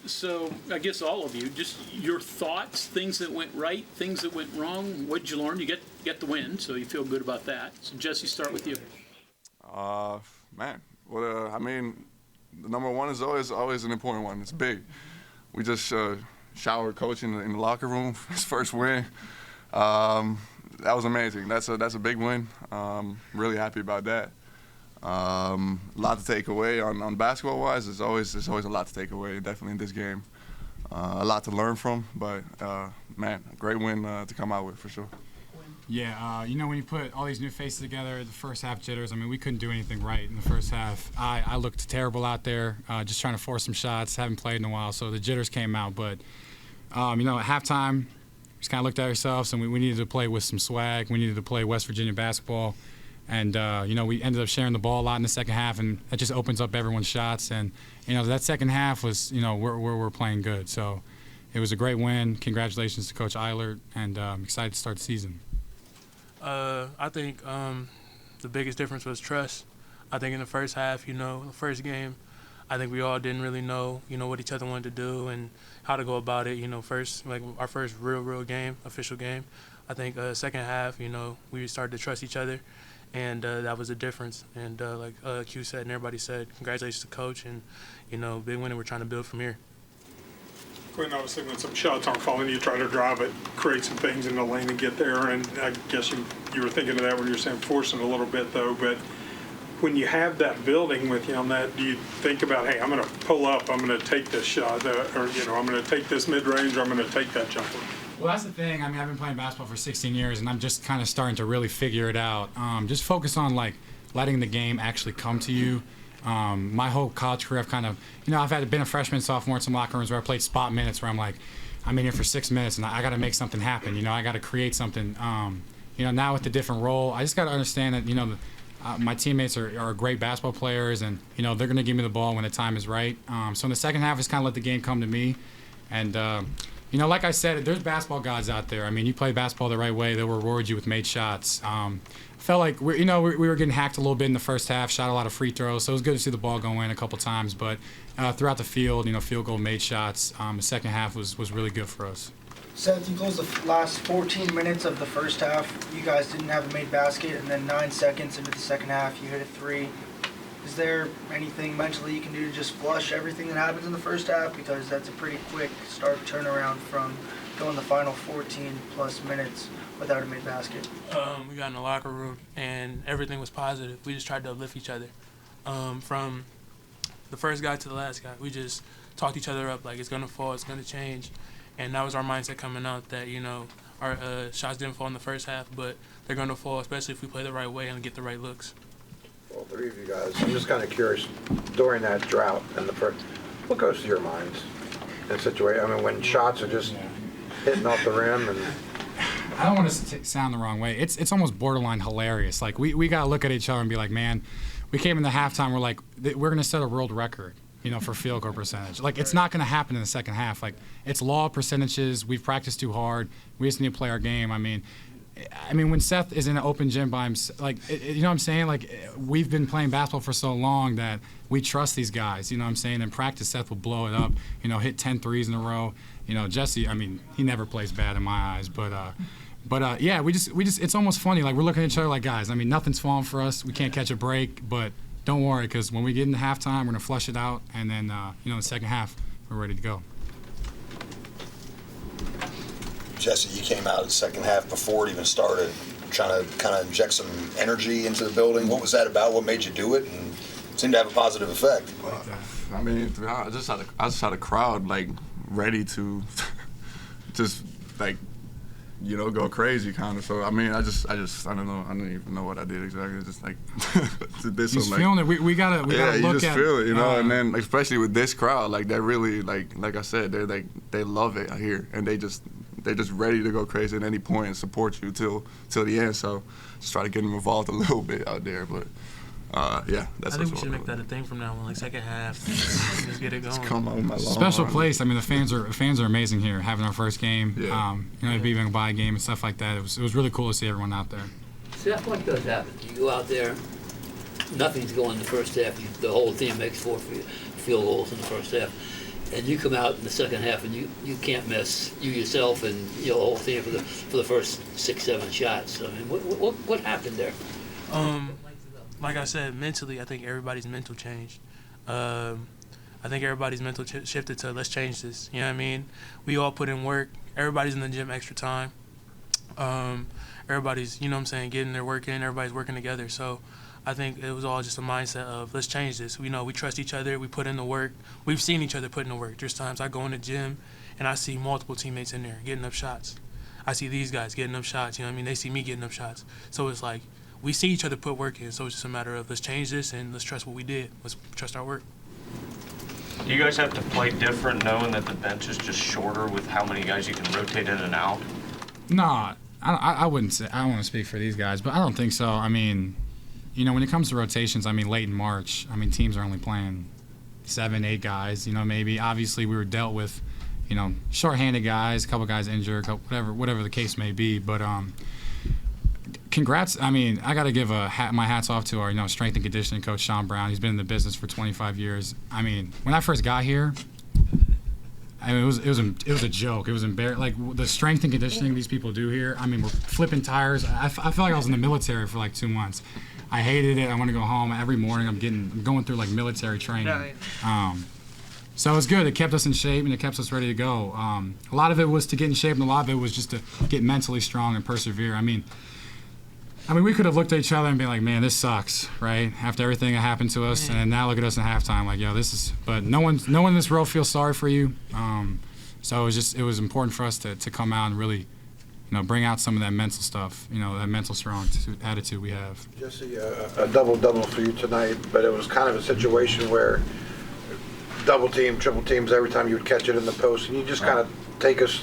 So I guess all of you, just your thoughts, things that went right, things that went wrong. What did you learn? You get the win, so you feel good about that. So Jesse, start with you. Man, well, I mean, the number one is always an important one. It's big. We just showered coach in the locker room. His first win. That was amazing. That's a big win. Really happy about that. A lot to take away on basketball-wise. There's always a lot to take away, definitely in this game. A lot to learn from, but man, a great win to come out with for sure. Yeah, when you put all these new faces together, the first half jitters, I mean, we couldn't do anything right in the first half. I looked terrible out there, just trying to force some shots, haven't played in a while, so the jitters came out. But, at halftime, just kind of looked at ourselves, and we needed to play with some swag. We needed to play West Virginia basketball. And, we ended up sharing the ball a lot in the second half, and that just opens up everyone's shots. And, that second half was, we're playing good. So it was a great win. Congratulations to Coach Eilert, and I'm excited to start the season. I think the biggest difference was trust. I think in the first half, the first game, I think we all didn't really know, what each other wanted to do and how to go about it. First, like our first real game, official game. I think second half, we started to trust each other, and that was the difference. And like Q said and everybody said, congratulations to Coach, and, big win, and we're trying to build from here. Quinn, obviously when some shots aren't falling, you try to drive it, create some things in the lane and get there. And I guess you were thinking of that when you were saying forcing a little bit, though. But when you have that building with you on that, do you think about, hey, I'm going to pull up, I'm going to take this shot, or, I'm going to take this mid-range, or I'm going to take that jumper? Well, that's the thing. I mean, I've been playing basketball for 16 years, and I'm just kind of starting to really figure it out. Just focus on, letting the game actually come to you. My whole college career, I've kind of, I've been a freshman, sophomore in some locker rooms where I played spot minutes where I'm like, I'm in here for 6 minutes and I got to make something happen. I got to create something. Now with the different role, I just got to understand that, my teammates are great basketball players, and, they're going to give me the ball when the time is right. So in the second half, just kind of let the game come to me. And, like I said, there's basketball gods out there. I mean, you play basketball the right way, they'll reward you with made shots. Felt like we were getting hacked a little bit in the first half, shot a lot of free throws, so it was good to see the ball go in a couple times. But throughout the field, field goal made shots. The second half was really good for us. Seth, you closed the last 14 minutes of the first half. You guys didn't have a made basket, and then 9 seconds into the second half, you hit a three. Is there anything mentally you can do to just flush everything that happens in the first half? Because that's a pretty quick start turnaround from going the final 14-plus minutes without a made basket. We got in the locker room, and everything was positive. We just tried to uplift each other. From the first guy to the last guy, we just talked each other up, like it's going to fall, it's going to change. And that was our mindset coming out, that, our shots didn't fall in the first half, but they're going to fall, especially if we play the right way and get the right looks. Well, three of you guys, I'm just kind of curious, during that drought and the first, what goes through your minds in a situation? I mean, when shots are just hitting off the rim and... I don't want to sound the wrong way. It's almost borderline hilarious. Like, we got to look at each other and be like, man, we came in the halftime, we're like, we're going to set a world record, for field goal percentage. Like, it's not going to happen in the second half. Like, it's law of percentages. We've practiced too hard. We just need to play our game. I mean, when Seth is in an open gym by himself, you know what I'm saying? Like, we've been playing basketball for so long that we trust these guys, you know what I'm saying? In practice, Seth will blow it up, hit 10 threes in a row. Jesse, he never plays bad in my eyes, but yeah, we just it's almost funny. Like, we're looking at each other like, guys, nothing's falling for us. We can't catch a break, but don't worry, because when we get into halftime, we're going to flush it out, and then, the second half, we're ready to go. Jesse, you came out in the second half before it even started, trying to kind of inject some energy into the building. What was that about? What made you do it? And it seemed to have a positive effect. I mean, I just had a crowd, ready to just, go crazy kind of. So, I mean, I don't know. I don't even know what I did exactly. Just, did He's some, feeling it. We gotta look at it. Yeah, you just feel it, and then, especially with this crowd, they're really, like I said, they love it here, and they're just ready to go crazy at any point and support you till the end. So just try to get them involved a little bit out there. But yeah, that's. I think we should make that a thing from now on, second half. Just get it going. Come on, my special place. The fans are amazing here. Having our first game, yeah. Being a bye game and stuff like that. It was really cool to see everyone out there. Seth, what does happen? You go out there, nothing's going in the first half. The whole team makes 4 field goals in the first half. and you come out in the second half and you can't miss, you yourself and your whole team for the first 6-7 shots. I mean, what happened there? Like I said, mentally, I think everybody's mental changed. I think everybody's mental shifted to let's change this. You know what I mean? We all put in work. Everybody's in the gym extra time. Everybody's, you know what I'm saying, getting their work in. Everybody's working together. So I think it was all just a mindset of let's change this. We know we trust each other. We put in the work. We've seen each other put in the work. There's times I go in the gym and I see multiple teammates in there getting up shots. I see these guys getting up shots. You know what I mean? They see me getting up shots. So it's like we see each other put work in. So it's just a matter of let's change this and let's trust what we did. Let's trust our work. Do you guys have to play different knowing that the bench is just shorter with how many guys you can rotate in and out? No, I wouldn't say. I don't want to speak for these guys, but I don't think so. I mean, you know, when it comes to rotations, I mean, late in March, I mean, teams are only playing 7, 8 guys. You know, maybe obviously we were dealt with, you know, shorthanded guys, a couple guys injured, whatever the case may be. But congrats. I mean, I got to give my hats off to our, you know, strength and conditioning coach, Sean Brown. He's been in the business for 25 years. I mean, when I first got here, I mean, it was a joke. It was embarrassing. Like the strength and conditioning these people do here. I mean, we're flipping tires. I felt like I was in the military for like 2 months. I hated it. I want to go home every morning. I'm going through like military training. So it was good. It kept us in shape and it kept us ready to go. A lot of it was to get in shape, and a lot of it was just to get mentally strong and persevere. I mean, we could have looked at each other and been like, man, this sucks, right? After everything that happened to us, and now look at us in halftime, like, yo, this is. But no one in this row feels sorry for you. So it was important for us to come out and really, you know, bring out some of that mental stuff, you know, that mental strong attitude we have. Jesse, a double for you tonight, but it was kind of a situation where double team, triple teams every time you would catch it in the post. Can you just kind of take us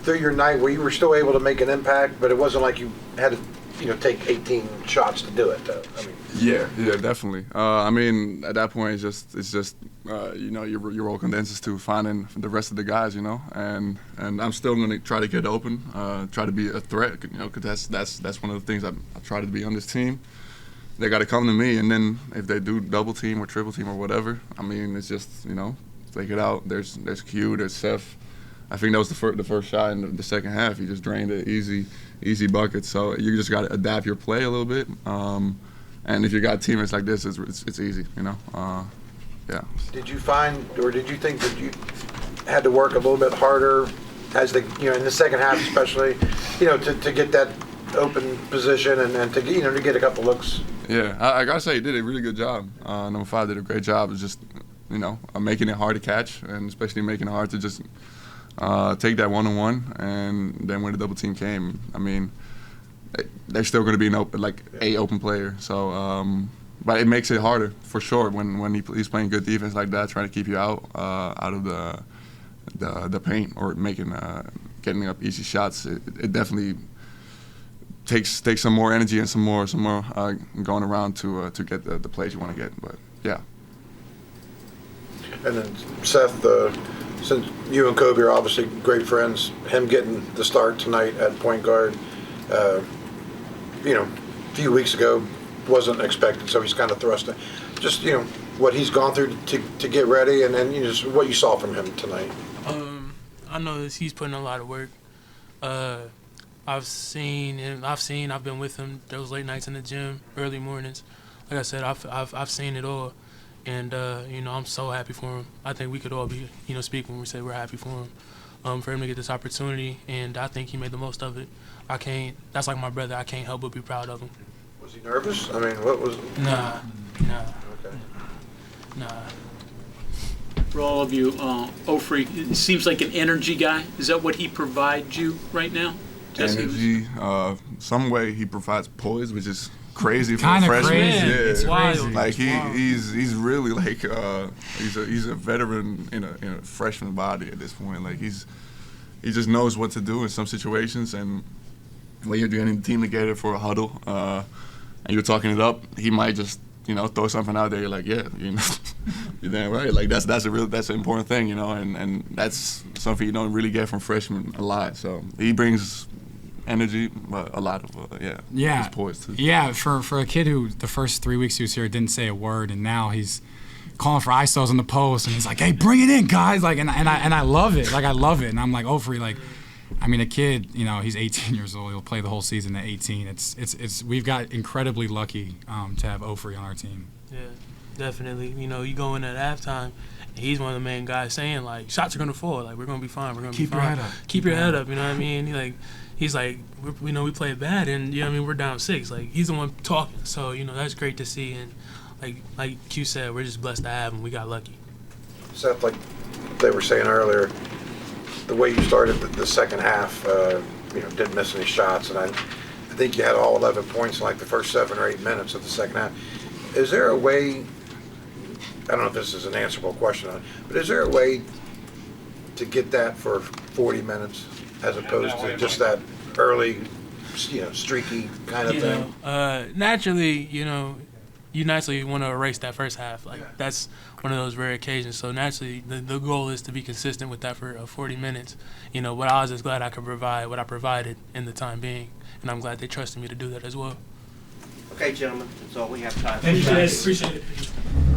through your night where you were still able to make an impact, but it wasn't like you had to, you know, take 18 shots to do it, though? I mean, yeah, definitely. I mean, at that point, it's just you know, your role condenses to finding the rest of the guys, you know, and I'm still going to try to get open, try to be a threat, you know, because that's one of the things I try to be on this team. They got to come to me, and then if they do double team or triple team or whatever, I mean, it's just, you know, take it out. There's Q, there's Seth. I think that was the first shot in the second half. He just drained it, easy bucket. So you just got to adapt your play a little bit. And if you got teammates like this, it's easy, you know. Yeah. did you find, or did you think that you had to work a little bit harder as you know, in the second half especially, you know, to get that open position and to, you know, to get a couple looks? Yeah, I gotta say he did a really good job. Number 5 did a great job. It's just, you know, making it hard to catch, and especially making it hard to just take that one-on-one. And then when the double team came, I mean, they're still going to be a open player. So, but it makes it harder for sure when he's playing good defense like that, trying to keep you out of the paint or getting up easy shots. It definitely takes some more energy and some more going around to get the plays you want to get. But yeah. And then Seth, since you and Kobe are obviously great friends, him getting the start tonight at point guard, you know, a few weeks ago wasn't expected, so he's kind of thrust in. Just, you know, what he's gone through to get ready, and then, you know, just what you saw from him tonight. I know he's putting a lot of work. I've been with him those late nights in the gym, early mornings. Like I said, I've seen it all, and you know, I'm so happy for him. I think we could all be, you know, speak when we say we're happy for him, for him to get this opportunity, and I think he made the most of it. That's like my brother. I can't help but be proud of him. Was he nervous? I mean, what was? Nah. Okay. Nah. For all of you, Ofri, it seems like an energy guy. Is that what he provides you right now? Jesse? Energy, some way he provides poise, which is crazy for Kinda a freshman. crazy. Yeah. It's crazy. Like he's really like he's a veteran in a freshman body at this point. Like he just knows what to do in some situations, and when you're getting the team together for a huddle and you're talking it up, he might just, you know, throw something out there. You're like, yeah, you know, you're damn right. Like that's an important thing, you know, and that's something you don't really get from freshmen a lot. So he brings energy, but a lot of his poise too. Yeah, for a kid who the first 3 weeks he was here didn't say a word, and now he's calling for ISOs in the post, and he's like, "Hey, bring it in, guys!" Like, and I love it. Like, I love it, and I'm like, Ofri, like, I mean, a kid, you know, he's 18 years old. He'll play the whole season at 18. It's we've got incredibly lucky to have Ofri on our team. Yeah, definitely. You know, you go in at halftime, and he's one of the main guys saying, like, shots are going to fall. Like, we're going to be fine. We're going to be fine. Keep your head up. Keep your head up, you know what I mean? He's like, we know we played bad, and, you know what I mean, we're down 6. Like, he's the one talking. So, you know, that's great to see. And, like Q said, we're just blessed to have him. We got lucky. Seth, like they were saying earlier, the way you started the second half, you know, didn't miss any shots, and I think you had all 11 points in like the first 7 or 8 minutes of the second half. Is there a way, I don't know if this is an answerable question, but is there a way to get that for 40 minutes as opposed to just that early, you know, streaky kind of thing? Naturally, you know, you naturally want to erase that first half. Like, that's one of those rare occasions. So naturally, the goal is to be consistent with that for 40 minutes. You know, but I was just glad I could provide what I provided in the time being, and I'm glad they trusted me to do that as well. Okay, gentlemen, that's all we have time for. Appreciate it.